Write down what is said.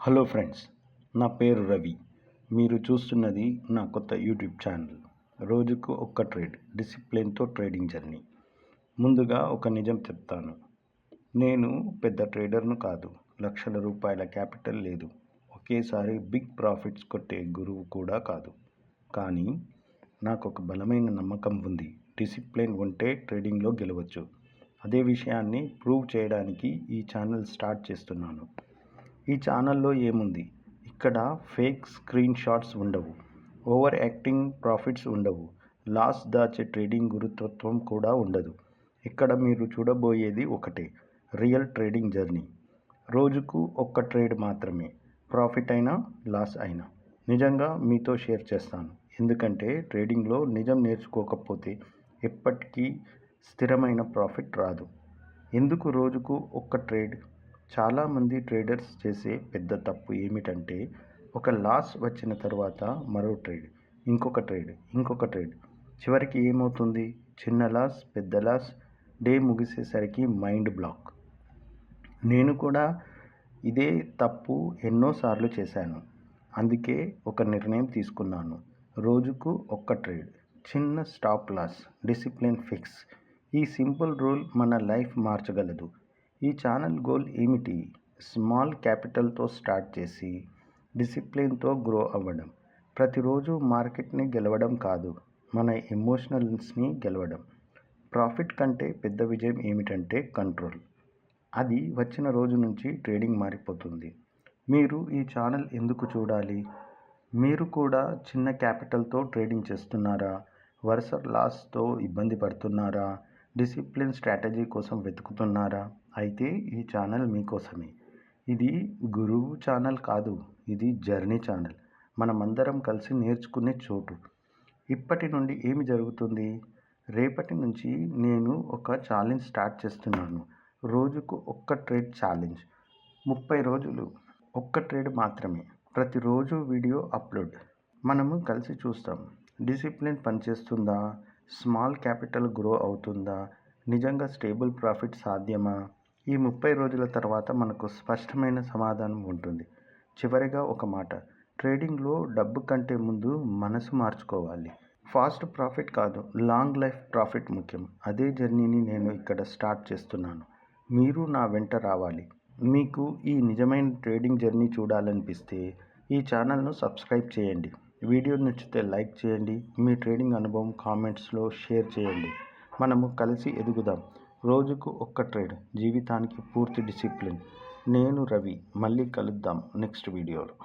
Hello friends, నా పేరు రవి. మీరు చూస్తున్నది నా కొత్త యూట్యూబ్ ఛానల్. రోజుకు ఒక్క ట్రేడ్, డిసిప్లిన్తో ట్రేడింగ్ జర్నీ. ముందుగా ఒక నిజం చెప్తాను. నేను పెద్ద ట్రేడర్ను కాదు, లక్షల రూపాయల క్యాపిటల్ లేదు, ఒకేసారి బిగ్ ప్రాఫిట్స్ కొట్టే గురువు కూడా కాదు. కానీ నాకు ఒక బలమైన నమ్మకం ఉంది. డిసిప్లిన్ ఉంటే ట్రేడింగ్లో గెలవచ్చు. అదే విషయాన్ని ప్రూవ్ చేయడానికి ఈ ఛానల్ స్టార్ట్ చేస్తున్నాను. ఈ ఛానల్లో ఏముంది? ఇక్కడ ఫేక్ స్క్రీన్ షాట్స్ ఉండవు, ఓవర్ యాక్టింగ్ ప్రాఫిట్స్ ఉండవు, లాస్ దాచే ట్రేడింగ్ గురుత్వం కూడా ఉండదు. ఇక్కడ మీరు చూడబోయేది ఒకటే, రియల్ ట్రేడింగ్ జర్నీ. రోజుకు ఒక్క ట్రేడ్ మాత్రమే, ప్రాఫిట్ అయినా లాస్ అయినా నిజంగా మీతో షేర్ చేస్తాను. ఎందుకంటే ట్రేడింగ్లో నిజం నేర్చుకోకపోతే ఎప్పటికీ స్థిరమైన ప్రాఫిట్ రాదు. ఎందుకు రోజుకు ఒక్క ట్రేడ్? చాలామంది ట్రేడర్స్ చేసే పెద్ద తప్పు ఏమిటంటే, ఒక లాస్ వచ్చిన తర్వాత మరో ట్రేడ్, ఇంకొక ట్రేడ్. చివరికి ఏమవుతుంది? చిన్న లాస్, పెద్ద లాస్, డే ముగిసేసరికి మైండ్ బ్లాక్. నేను కూడా ఇదే తప్పు ఎన్నోసార్లు చేశాను. అందుకే ఒక నిర్ణయం తీసుకున్నాను. రోజుకు ఒక్క ట్రేడ్, చిన్న స్టాప్ లాస్, డిసిప్లిన్ ఫిక్స్. ఈ సింపుల్ రూల్ మన లైఫ్ మార్చగలదు. ఈ ఛానల్ గోల్ ఏమిటి? స్మాల్ క్యాపిటల్తో స్టార్ట్ చేసి డిసిప్లిన్తో గ్రో అవ్వడం. ప్రతిరోజు మార్కెట్ని గెలవడం కాదు, మన ఎమోషనల్స్ని గెలవడం. ప్రాఫిట్ కంటే పెద్ద విజయం ఏమిటంటే కంట్రోల్. అది వచ్చిన రోజు నుంచి ట్రేడింగ్ మారిపోతుంది. మీరు ఈ ఛానల్ ఎందుకు చూడాలి? మీరు కూడా చిన్న క్యాపిటల్తో ట్రేడింగ్ చేస్తున్నారా? వరుస లాస్తో ఇబ్బంది పడుతున్నారా? డిసిప్లిన్ స్ట్రాటజీ కోసం వెతుకుతున్నారా? అయితే ఈ ఛానల్ మీకోసమే. ఇది గురువు ఛానల్ కాదు, ఇది జర్నీ ఛానల్. మనమందరం కలిసి నేర్చుకునే చోటు. ఇప్పటి నుండి ఏమి జరుగుతుంది? రేపటి నుంచి నేను ఒక ఛాలెంజ్ స్టార్ట్ చేస్తున్నాను. రోజుకు ఒక్క ట్రేడ్ ఛాలెంజ్. 30 రోజులు ఒక్క ట్రేడ్ మాత్రమే. ప్రతిరోజు వీడియో అప్లోడ్. మనము కలిసి చూస్తాం. డిసిప్లిన్ పనిచేస్తుందా? స్మాల్ క్యాపిటల్ గ్రో అవుతుందా? నిజంగా స్టేబుల్ ప్రాఫిట్ సాధ్యమా? ఈ 30 రోజుల తర్వాత మనకు స్పష్టమైన సమాధానం ఉంటుంది. చివరిగా ఒక మాట, ట్రేడింగ్లో డబ్బు కంటే ముందు మనసు మార్చుకోవాలి. ఫాస్ట్ ప్రాఫిట్ కాదు, లాంగ్ లైఫ్ ప్రాఫిట్ ముఖ్యం. అదే జర్నీని నేను ఇక్కడ స్టార్ట్ చేస్తున్నాను. మీరు నా వెంట రావాలి. మీకు ఈ నిజమైన ట్రేడింగ్ జర్నీ చూడాలనిపిస్తే ఈ ఛానల్ను సబ్స్క్రైబ్ చేయండి. వీడియో నచ్చితే లైక్ చేయండి. మీ ట్రేడింగ్ అనుభవం కామెంట్స్లో షేర్ చేయండి. మనము కలిసి ఎదుగుదాం. రోజుకు ఒక్క ట్రేడ్, జీవితానికి పూర్తి డిసిప్లిన్. నేను రవి. మళ్ళీ కలుద్దాం నెక్స్ట్ వీడియోలో.